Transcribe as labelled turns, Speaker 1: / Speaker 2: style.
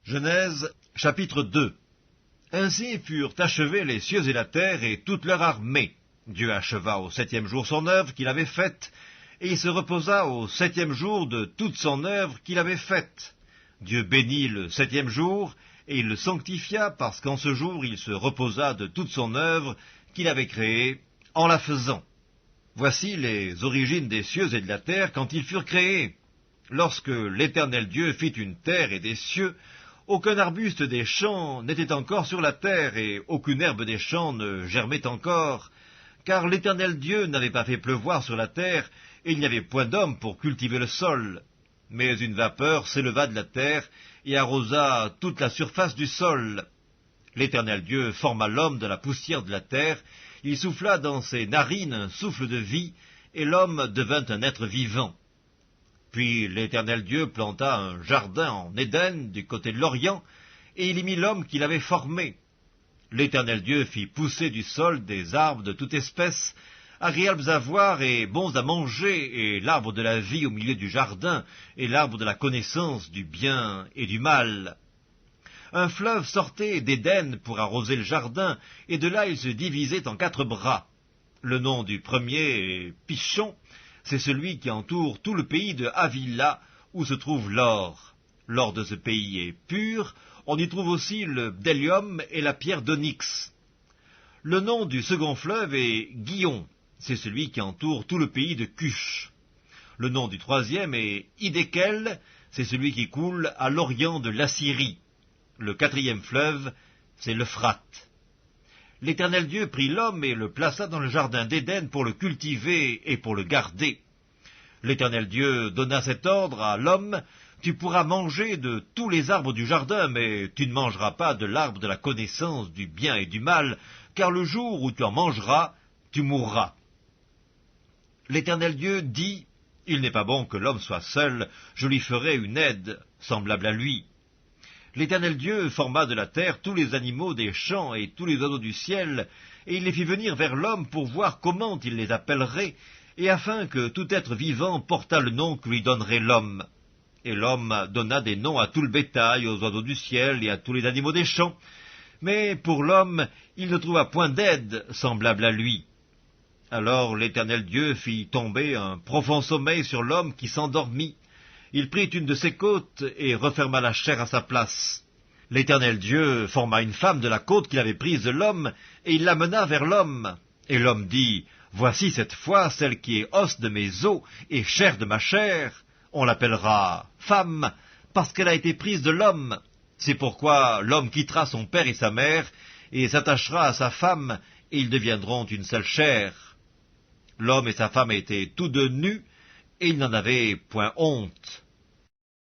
Speaker 1: Genèse, chapitre 2. Ainsi furent achevés les cieux et la terre et toute leur armée. Dieu acheva au 7e jour son œuvre qu'il avait faite, et il se reposa au 7e jour de toute son œuvre qu'il avait faite. Dieu bénit le 7e jour, et il le sanctifia, parce qu'en ce jour il se reposa de toute son œuvre qu'il avait créée, en la faisant. Voici les origines des cieux et de la terre quand ils furent créés. Lorsque l'Éternel Dieu fit une terre et des cieux, aucun arbuste des champs n'était encore sur la terre, et aucune herbe des champs ne germait encore, car l'Éternel Dieu n'avait pas fait pleuvoir sur la terre, et il n'y avait point d'homme pour cultiver le sol. Mais une vapeur s'éleva de la terre, et arrosa toute la surface du sol. L'Éternel Dieu forma l'homme de la poussière de la terre, il souffla dans ses narines un souffle de vie, et l'homme devint un être vivant. Puis l'Éternel Dieu planta un jardin en Éden, du côté de l'Orient, et il y mit l'homme qu'il avait formé. L'Éternel Dieu fit pousser du sol des arbres de toute espèce, agréables à voir et bons à manger, et l'arbre de la vie au milieu du jardin, et l'arbre de la connaissance du bien et du mal. Un fleuve sortait d'Éden pour arroser le jardin, et de là il se divisait en 4 bras. Le nom du premier est Pishon. C'est celui qui entoure tout le pays de Havila, où se trouve l'or. L'or de ce pays est pur, on y trouve aussi le bdellium et la pierre d'onyx. Le nom du second fleuve est Gihon, c'est celui qui entoure tout le pays de Cush. Le nom du troisième est Hiddekel, c'est celui qui coule à l'orient de l'Assyrie. Le 4e fleuve, c'est l'Euphrate. L'Éternel Dieu prit l'homme et le plaça dans le jardin d'Éden pour le cultiver et pour le garder. L'Éternel Dieu donna cet ordre à l'homme: tu pourras manger de tous les arbres du jardin, mais tu ne mangeras pas de l'arbre de la connaissance du bien et du mal, car le jour où tu en mangeras, tu mourras. L'Éternel Dieu dit: il n'est pas bon que l'homme soit seul, je lui ferai une aide semblable à lui. L'Éternel Dieu forma de la terre tous les animaux des champs et tous les oiseaux du ciel, et il les fit venir vers l'homme pour voir comment il les appellerait, et afin que tout être vivant portât le nom que lui donnerait l'homme. Et l'homme donna des noms à tout le bétail, aux oiseaux du ciel et à tous les animaux des champs. Mais pour l'homme, il ne trouva point d'aide semblable à lui. Alors l'Éternel Dieu fit tomber un profond sommeil sur l'homme qui s'endormit. Il prit une de ses côtes et referma la chair à sa place. L'Éternel Dieu forma une femme de la côte qu'il avait prise de l'homme, et il l'amena vers l'homme. Et l'homme dit: voici cette fois celle qui est os de mes os et chair de ma chair. On l'appellera femme, parce qu'elle a été prise de l'homme. C'est pourquoi l'homme quittera son père et sa mère, et s'attachera à sa femme, et ils deviendront une seule chair. L'homme et sa femme étaient tous deux nus, et ils n'en avaient point honte.